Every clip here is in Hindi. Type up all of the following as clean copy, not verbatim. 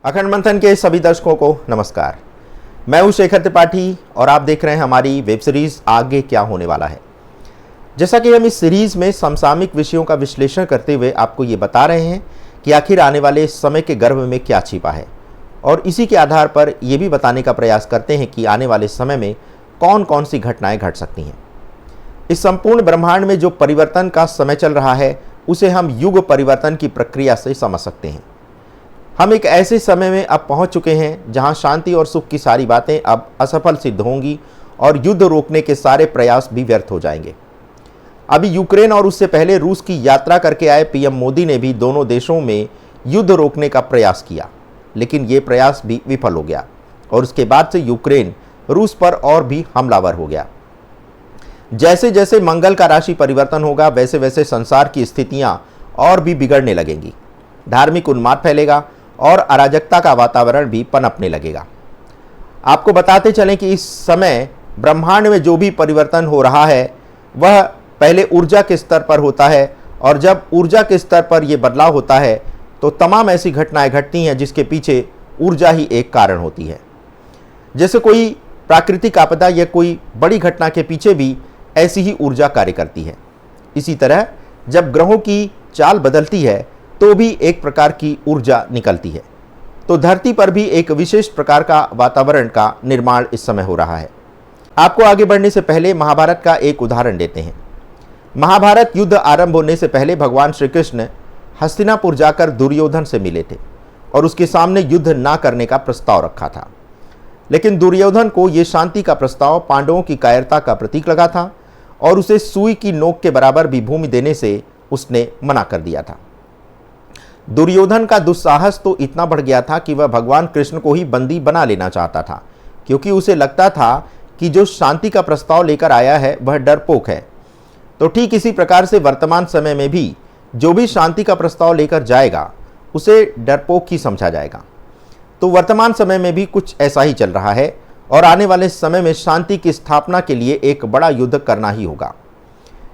अखंड मंथन के सभी दर्शकों को नमस्कार। मैं हूं शेखर त्रिपाठी और आप देख रहे हैं हमारी वेब सीरीज आगे क्या होने वाला है। जैसा कि हम इस सीरीज में समसामयिक विषयों का विश्लेषण करते हुए आपको ये बता रहे हैं कि आखिर आने वाले समय के गर्भ में क्या छिपा है, और इसी के आधार पर यह भी बताने का प्रयास करते हैं कि आने वाले समय में कौन कौन सी घटनाएं घट सकती हैं। इस संपूर्ण ब्रह्मांड में जो परिवर्तन का समय चल रहा है उसे हम युग परिवर्तन की प्रक्रिया से समझ सकते हैं। हम एक ऐसे समय में अब पहुंच चुके हैं जहां शांति और सुख की सारी बातें अब असफल सिद्ध होंगी और युद्ध रोकने के सारे प्रयास भी व्यर्थ हो जाएंगे। अभी यूक्रेन और उससे पहले रूस की यात्रा करके आए पीएम मोदी ने भी दोनों देशों में युद्ध रोकने का प्रयास किया, लेकिन ये प्रयास भी विफल हो गया और उसके बाद से यूक्रेन रूस पर और भी हमलावर हो गया। जैसे जैसे मंगल का राशि परिवर्तन होगा वैसे वैसे संसार की स्थितियां और भी बिगड़ने लगेंगी, धार्मिक उन्माद फैलेगा और अराजकता का वातावरण भी पनपने लगेगा। आपको बताते चलें कि इस समय ब्रह्मांड में जो भी परिवर्तन हो रहा है वह पहले ऊर्जा के स्तर पर होता है, और जब ऊर्जा के स्तर पर यह बदलाव होता है तो तमाम ऐसी घटनाएं घटती हैं जिसके पीछे ऊर्जा ही एक कारण होती है। जैसे कोई प्राकृतिक आपदा या कोई बड़ी घटना के पीछे भी ऐसी ही ऊर्जा कार्य करती है। इसी तरह जब ग्रहों की चाल बदलती है तो भी एक प्रकार की ऊर्जा निकलती है। तो धरती पर भी एक विशेष प्रकार का वातावरण का निर्माण इस समय हो रहा है। आपको आगे बढ़ने से पहले महाभारत का एक उदाहरण देते हैं। महाभारत युद्ध आरंभ होने से पहले भगवान श्री कृष्ण हस्तिनापुर जाकर दुर्योधन से मिले थे और उसके सामने युद्ध ना करने का प्रस्ताव रखा था, लेकिन दुर्योधन को यह शांति का प्रस्ताव पांडवों की कायरता का प्रतीक लगा था और उसे सुई की नोक के बराबर भी भूमि देने से उसने मना कर दिया था। दुर्योधन का दुस्साहस तो इतना बढ़ गया था कि वह भगवान कृष्ण को ही बंदी बना लेना चाहता था, क्योंकि उसे लगता था कि जो शांति का प्रस्ताव लेकर आया है वह डरपोक है। तो ठीक इसी प्रकार से वर्तमान समय में भी जो भी शांति का प्रस्ताव लेकर जाएगा उसे डरपोक ही समझा जाएगा। तो वर्तमान समय में भी कुछ ऐसा ही चल रहा है और आने वाले समय में शांति की स्थापना के लिए एक बड़ा युद्ध करना ही होगा।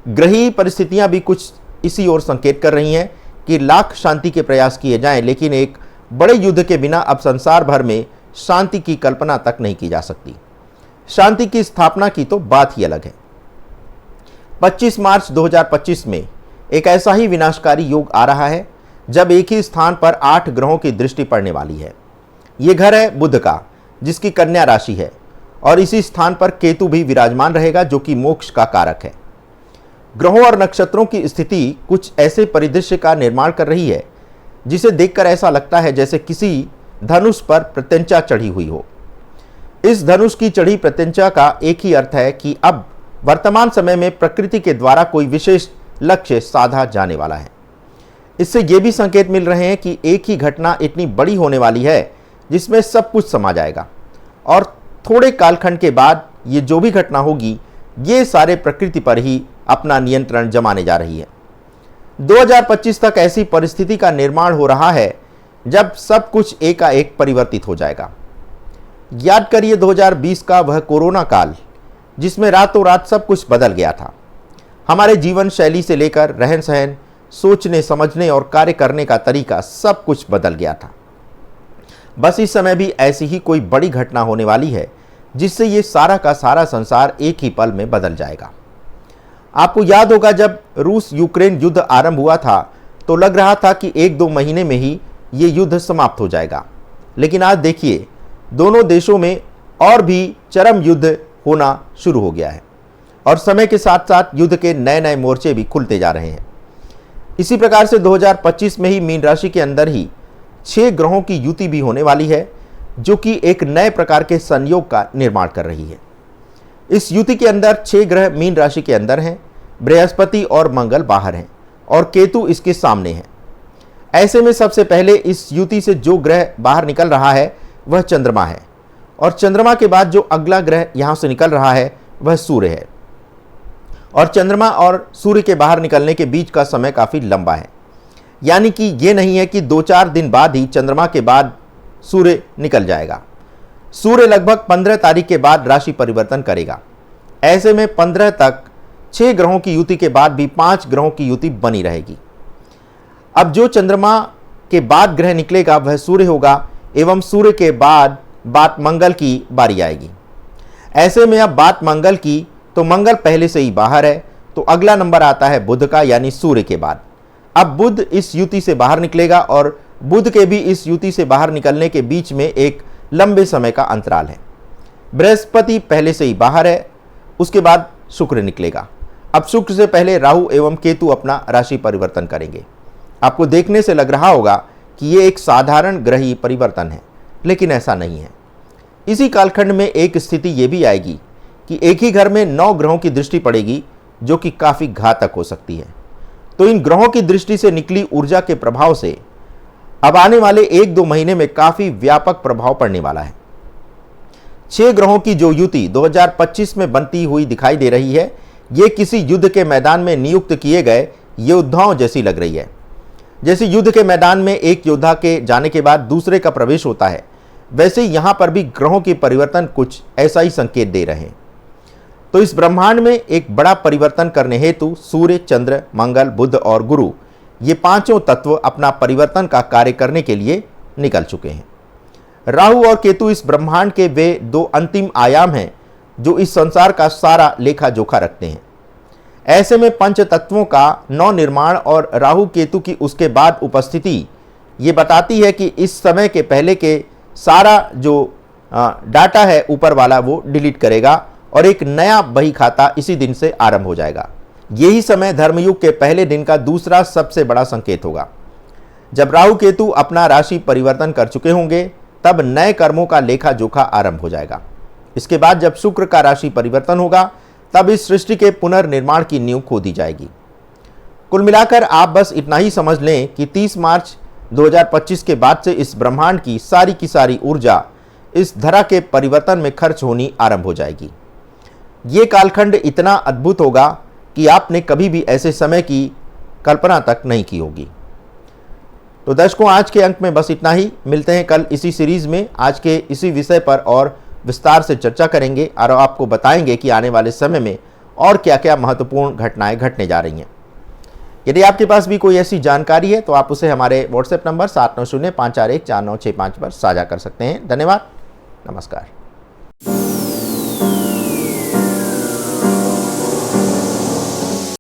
ग्रहीय परिस्थितियां भी कुछ इसी ओर संकेत कर रही हैं कि लाख शांति के प्रयास किए जाएं, लेकिन एक बड़े युद्ध के बिना अब संसार भर में शांति की कल्पना तक नहीं की जा सकती। शांति की स्थापना की तो बात ही अलग है। 25 मार्च 2025 में एक ऐसा ही विनाशकारी योग आ रहा है जब एक ही स्थान पर 8 ग्रहों की दृष्टि पड़ने वाली है। ये घर है बुध का, जिसकी कन्या राशि है, और इसी स्थान पर केतु भी विराजमान रहेगा जो कि मोक्ष का कारक है। ग्रहों और नक्षत्रों की स्थिति कुछ ऐसे परिदृश्य का निर्माण कर रही है जिसे देखकर ऐसा लगता है जैसे किसी धनुष पर प्रत्यंचा चढ़ी हुई हो। इस धनुष की चढ़ी प्रत्यंचा का एक ही अर्थ है कि अब वर्तमान समय में प्रकृति के द्वारा कोई विशेष लक्ष्य साधा जाने वाला है। इससे ये भी संकेत मिल रहे हैं कि एक ही घटना इतनी बड़ी होने वाली है जिसमें सब कुछ समा जाएगा, और थोड़े कालखंड के बाद ये जो भी घटना होगी ये सारे प्रकृति पर ही अपना नियंत्रण जमाने जा रही है। 2025 तक ऐसी परिस्थिति का निर्माण हो रहा है जब सब कुछ एकाएक परिवर्तित हो जाएगा। याद करिए 2020 का वह कोरोना काल जिसमें रातों रात सब कुछ बदल गया था। हमारे जीवन शैली से लेकर रहन सहन, सोचने समझने और कार्य करने का तरीका सब कुछ बदल गया था। बस इस समय भी ऐसी ही कोई बड़ी घटना होने वाली है जिससे ये सारा का सारा संसार एक ही पल में बदल जाएगा। आपको याद होगा जब रूस यूक्रेन युद्ध आरंभ हुआ था तो लग रहा था कि 1-2 महीने में ही ये युद्ध समाप्त हो जाएगा, लेकिन आज देखिए दोनों देशों में और भी चरम युद्ध होना शुरू हो गया है और समय के साथ साथ युद्ध के नए नए मोर्चे भी खुलते जा रहे हैं। इसी प्रकार से 2025 में ही मीन राशि के अंदर ही 6 ग्रहों की युति भी होने वाली है जो कि एक नए प्रकार के संयोग का निर्माण कर रही है। इस युति के अंदर 6 ग्रह मीन राशि के अंदर हैं, बृहस्पति और मंगल बाहर हैं और केतु इसके सामने है। ऐसे में सबसे पहले इस युति से जो ग्रह बाहर निकल रहा है वह चंद्रमा है, और चंद्रमा के बाद जो अगला ग्रह यहां से निकल रहा है वह सूर्य है। और चंद्रमा और सूर्य के बाहर निकलने के बीच का समय काफी लंबा है, यानी कि यह नहीं है कि 2-4 दिन बाद ही चंद्रमा के बाद सूर्य निकल जाएगा। सूर्य लगभग 15 तारीख के बाद राशि परिवर्तन करेगा। ऐसे में 15 तक 6 ग्रहों की युति के बाद भी 5 ग्रहों की युति बनी रहेगी। अब जो चंद्रमा के बाद ग्रह निकलेगा वह सूर्य होगा, एवं सूर्य के बाद बात मंगल की बारी आएगी। ऐसे में अब बात मंगल की तो मंगल पहले से ही बाहर है, तो अगला नंबर आता है बुध का, यानी सूर्य के बाद। अब बुध इस युति से बाहर निकलेगा और बुध के भी इस युति से बाहर निकलने के बीच में एक लंबे समय का अंतराल है। बृहस्पति पहले से ही बाहर है, उसके बाद शुक्र निकलेगा। अब शुक्र से पहले राहु एवं केतु अपना राशि परिवर्तन करेंगे। आपको देखने से लग रहा होगा कि ये एक साधारण ग्रही परिवर्तन है, लेकिन ऐसा नहीं है। इसी कालखंड में एक स्थिति ये भी आएगी कि एक ही घर में 9 ग्रहों की दृष्टि पड़ेगी, जो कि काफी घातक हो सकती है। तो इन ग्रहों की दृष्टि से निकली ऊर्जा के प्रभाव से अब आने वाले 1-2 महीने में काफी व्यापक प्रभाव पड़ने वाला है। 6 ग्रहों की जो युति 2025 में बनती हुई दिखाई दे रही है, ये किसी युद्ध के मैदान में नियुक्त किए गए योद्धाओं जैसी लग रही है। जैसे युद्ध के मैदान में एक योद्धा के जाने के बाद दूसरे का प्रवेश होता है, वैसे यहां पर भी ग्रहों के परिवर्तन कुछ ऐसा ही संकेत दे रहे हैं। तो इस ब्रह्मांड में एक बड़ा परिवर्तन करने हेतु सूर्य, चंद्र, मंगल, बुध और गुरु, ये पांचों तत्व अपना परिवर्तन का कार्य करने के लिए निकल चुके हैं। राहु और केतु इस ब्रह्मांड के वे 2 अंतिम आयाम हैं जो इस संसार का सारा लेखा जोखा रखते हैं। ऐसे में पंच तत्वों का नव निर्माण और राहु केतु की उसके बाद उपस्थिति ये बताती है कि इस समय के पहले के सारा जो डाटा है ऊपर वाला वो डिलीट करेगा और एक नया बही खाता इसी दिन से आरंभ हो जाएगा। यही समय धर्मयुग के पहले दिन का दूसरा सबसे बड़ा संकेत होगा। जब राहु केतु अपना राशि परिवर्तन कर चुके होंगे, तब नए कर्मों का लेखा जोखा आरंभ हो जाएगा। इसके बाद जब शुक्र का राशि परिवर्तन होगा, तब इस सृष्टि के पुनर्निर्माण की नींव खोदी जाएगी। कुल मिलाकर आप बस इतना ही समझ लें कि 30 मार्च 2025 के बाद से इस ब्रह्मांड की सारी ऊर्जा इस धरा के परिवर्तन में खर्च होनी आरंभ हो जाएगी। ये कालखंड इतना अद्भुत होगा कि आपने कभी भी ऐसे समय की कल्पना तक नहीं की होगी। तो दर्शकों, आज के अंक में बस इतना ही। मिलते हैं कल इसी सीरीज में। आज के इसी विषय पर और विस्तार से चर्चा करेंगे और आपको बताएंगे कि आने वाले समय में और क्या क्या महत्वपूर्ण घटनाएं घटने जा रही हैं। यदि आपके पास भी कोई ऐसी जानकारी है तो आप उसे हमारे व्हाट्सएप नंबर 7905414965 पर साझा कर सकते हैं। धन्यवाद। नमस्कार।